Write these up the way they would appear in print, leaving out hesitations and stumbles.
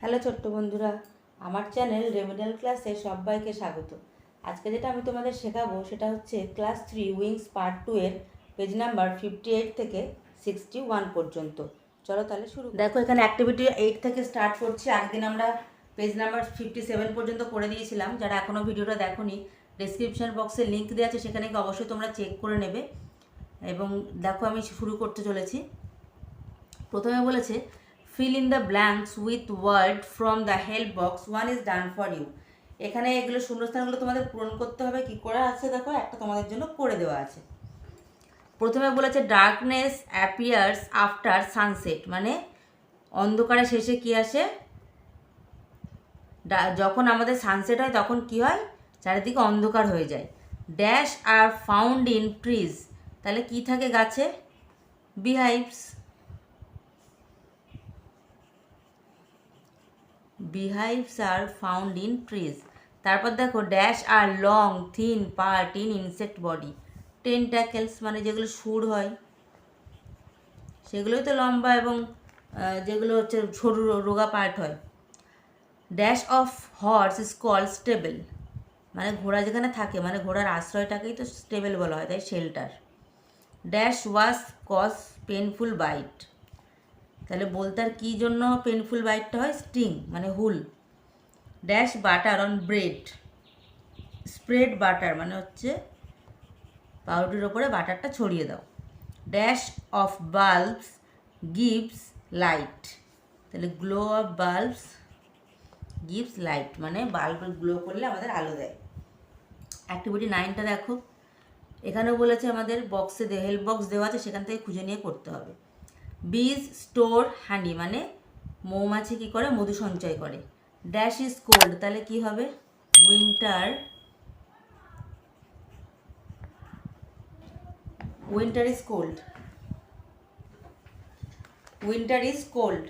Hello ছোট্ট বন্ধুরা, আমার চ্যানেল রেমেডিয়াল ক্লাসে সবাইকে স্বাগত। আজকে যেটা আমি তোমাদের শেখাবো সেটা হচ্ছে ক্লাস 3 উইংস পার্ট 2 এর পেজ নাম্বার 58 থেকে 61 পর্যন্ত। চলো তাহলে শুরু। দেখো এখানে অ্যাক্টিভিটি 8 থেকে স্টার্ট করছি। একদিন আমরা পেজ নাম্বার 57 পর্যন্ত করে দিয়েছিলাম। যারা এখনও ভিডিওটা দেখোনি, ডেসক্রিপশন বক্সে লিঙ্ক দেওয়া আছে, সেখানে অবশ্যই তোমরা চেক করে নেবে। এবং দেখো আমি শুরু করতে চলেছি। প্রথমে বলেছে fill in the blanks with word from the help box, one is done for you। এখানে এগুলো শূন্যস্থানগুলো তোমাদের পূরণ করতে হবে। কি করে আছে দেখো, একটা তোমাদের জন্য করে দেওয়া আছে। প্রথমে বলেছে ডার্কনেস অ্যাপিয়ার্স আফটার সানসেট, মানে অন্ধকারের শেষে কি আসে? যখন আমাদের সানসেট হয় তখন কি হয়? চারিদিকে অন্ধকার হয়ে যায়। Dash are found in trees, তাহলে কি থাকে গাছে? বিহাইভস। beehives are found in trees। তারপর দেখো dash are long thin part in insect body, tentacles, মানে যেগুলো সুর হয় সেগুলোই তো লম্বা, এবং যেগুলো হচ্ছে সরু রোগা পার্ট হয়। Dash of horse is called stable, মানে ঘোড়া যেখানে থাকে, মানে ঘোড়ার আশ্রয়টাকেই তো স্টেবল বলা হয়, তাই shelter. Dash was cause painful bite, তাহলে বলতে আর কী জন্য পেনফুল বাইটটা হয়? স্টিং, মানে হুল। Dash butter on bread, spread butter, মানে হচ্ছে পাউরুটির ওপরে বাটারটা ছড়িয়ে দাও। Dash of bulbs gives light, তাহলে glow of bulbs gives light, মানে বাল্ব গ্লো করলে আমাদের আলো দেয়। অ্যাক্টিভিটি 9টা দেখো, এখানেও বলেছে আমাদের বক্সে হেল্প বক্স দেওয়া আছে, সেখান থেকে খুঁজে নিয়ে করতে হবে। বিজ স্টোর হানি, মানে মৌমাছি কী করে? মধু সঞ্চয় করে। ড্যাশ ইজ কোল্ড, তাহলে কি হবে? Winter, winter is cold, winter is cold.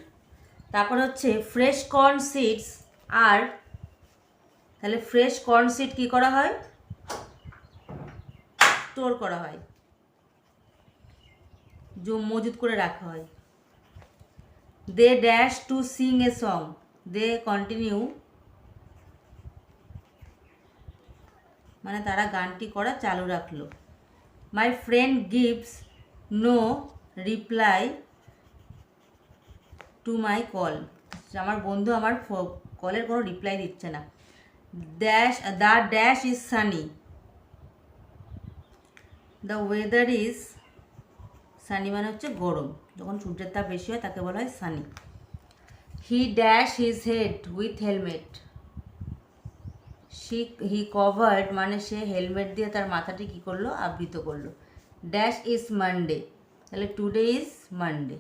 তারপর হচ্ছে ফ্রেশ কর্ন সিডস আর, তাহলে ফ্রেশ কর্ন সিড কী করা হয়? স্টোর করা হয়, মজুত করে রাখা হয়। They dash to sing a song, they continue, মানে তারা গানটি করা চালু রাখলো। My friend gives no reply to my call, আমার বন্ধু আমার কলের কোনো রিপ্লাই দিচ্ছে না। Dash the dash is sunny, the weather is sunny, মানে হচ্ছে গরম, যখন সূর্যের তাপ বেশি হয় তাকে বলা হয় Sunny. He dash his head with helmet, he covered, মানে সে হেলমেট দিয়ে তার মাথাটি কী করলো? আবৃত করলো। ড্যাশ ইজ মানডে, তাহলে টুডে ইজ মানডে।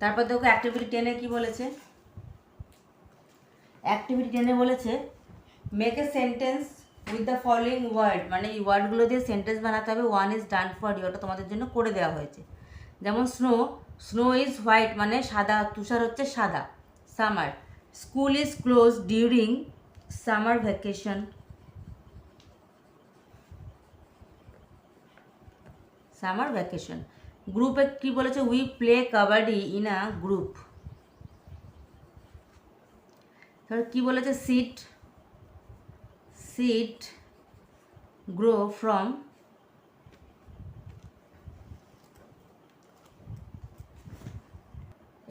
তারপর দেখো অ্যাক্টিভিটি 10-এ কী বলেছে? অ্যাক্টিভিটি 10-এ বলেছে make a sentence with the following word, মানে এই ওয়ার্ডগুলো দিয়ে সেন্টেন্স বানাতে হবে। One is done for you, ওটা তোমাদের জন্য করে দেওয়া হয়েছে। যেমন স্নো, স্নো ইজ হোয়াইট, মানে সাদা, তুষার হচ্ছে সাদা। Summer, school is close during summer vacation. Summer vacation. গ্রুপে কী বলেছে? We play kabaddi in a group. তারপর কী বলেছে? সিট, সিট গ্রো ফ্রম,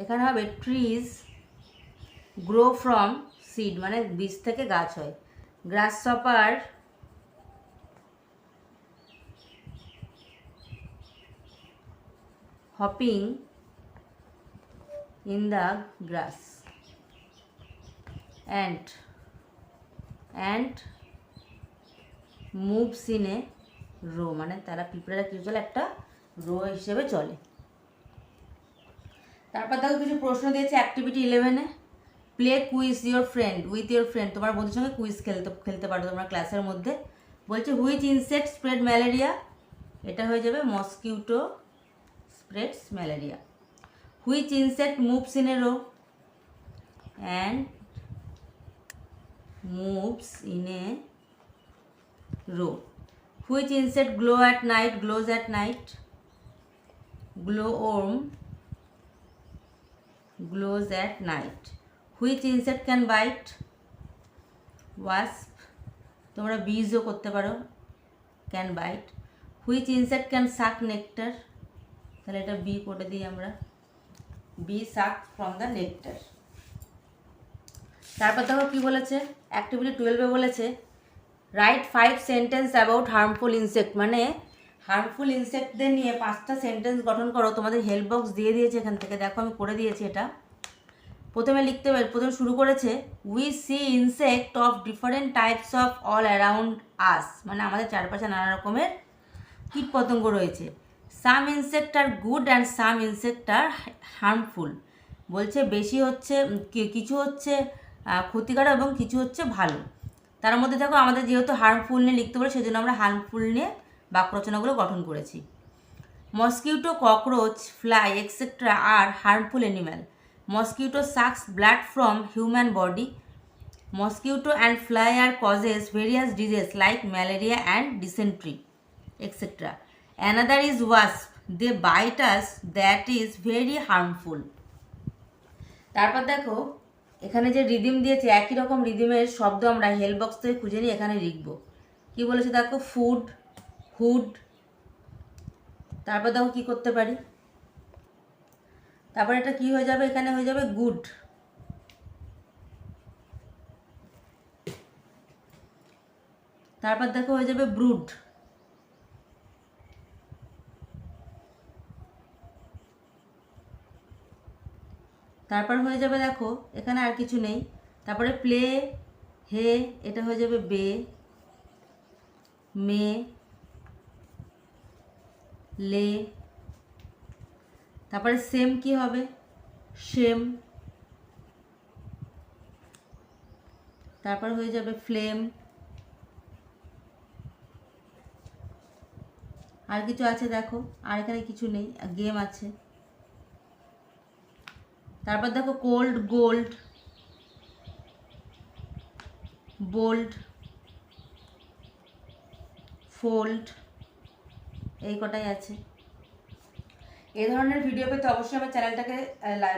এখানে হবে ট্রিজ গ্রো ফ্রম সিড, মানে বীজ থেকে গাছ হয়। Grasshopper hopping in the grass. And moves in a row, মানে তারা পিঁপড়েরা কী চলে? একটা রো হিসেবে চলে। তারপর দেখো কিছু প্রশ্ন দিয়েছে অ্যাক্টিভিটি 11-এ। Play quiz your friend with your friend, তোমার বন্ধুর সঙ্গে কুইজ খেলতে পারো তোমরা ক্লাসের মধ্যে। বলছে হুইচ ইনসেক্ট স্প্রেড ম্যালেরিয়া, এটা হয়ে যাবে mosquito spreads malaria. Which insect moves in a row, and moves in a row. Which insect glow at night, glows at night, glow worm glows at night. Which insect can bite? Wasp. তোমরা বিজও করতে পারো, can bite. Which insect can suck nectar? তাহলে এটা bee করে দিই আমরা, bee suck from the nectar. তারপর দেখো কী বলেছে, অ্যাক্টিভিটি 12-এ বলেছে write 5 sentence about harmful insect, মানে হার্মফুল ইনসেক্টদের নিয়ে 5টা সেন্টেন্স গঠন করো। তোমাদের হেল্প বক্স দিয়ে দিয়েছে এখান থেকে, দেখো আমি করে দিয়েছি এটা। প্রথমে লিখতে হবে, প্রথমে শুরু করেছে we see insect of different types of all around us, মানে আমাদের চারপাশে নানা রকমের কীটপতঙ্গ রয়েছে। Some insect are good and some insect are harmful. বলছে বেশি হচ্ছে, কিছু হচ্ছে ক্ষতিকারক এবং কিছু হচ্ছে ভালো। তার মধ্যে দেখো আমাদের যেহেতু হার্মফুল নিয়ে লিখতে পারে, সেজন্য আমরা হার্মফুল নিয়ে বাক্য রচনাগুলো গঠন করেছি। Mosquito, cockroach, fly etcetera are harmful animal. Mosquito sucks blood from human body. Mosquito and fly are causes various diseases like malaria and dysentery, etc. Another is wasp. They bite us. That is very harmful. তারপর দেখো এখানে যে rhythm দিয়েছে, একই রকম রিদিমের শব্দ আমরা help box থেকে খুঁজে নিয়ে এখানে লিখব। কি বলেছে দেখো, ফুড, হুড। তারপর দেখো কি করতে পারি, তারপর এটা কি হয়ে যাবে, এখানে হয়ে যাবে গুড। তারপর দেখো হয়ে যাবে ব্রুড। তারপর হয়ে যাবে দেখো এখানে আর কিছু নেই, তারপরে প্লে, হে, এটা হয়ে যাবে বে, মে, লে। তারপরে সেম কি হবে, সেম। তারপর হয়ে যাবে ফ্লেম। আর কিছু আছে দেখো, আর এখানে কিছু নেই, গেম আছে। তারপর দেখো কোল্ড, গোল্ড, বোল্ড, ফোল্ড, এই কটাই আছে। এই ধরনের ভিডিও পেতে অবশ্যই আমার চ্যানেলটাকে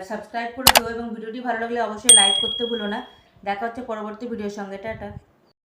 সাবস্ক্রাইব করে দেবো এবং ভিডিওটি ভালো লাগলে অবশ্যই লাইক করতে ভুলো না। দেখা হচ্ছে পরবর্তী ভিডিওর সঙ্গে, টাটা।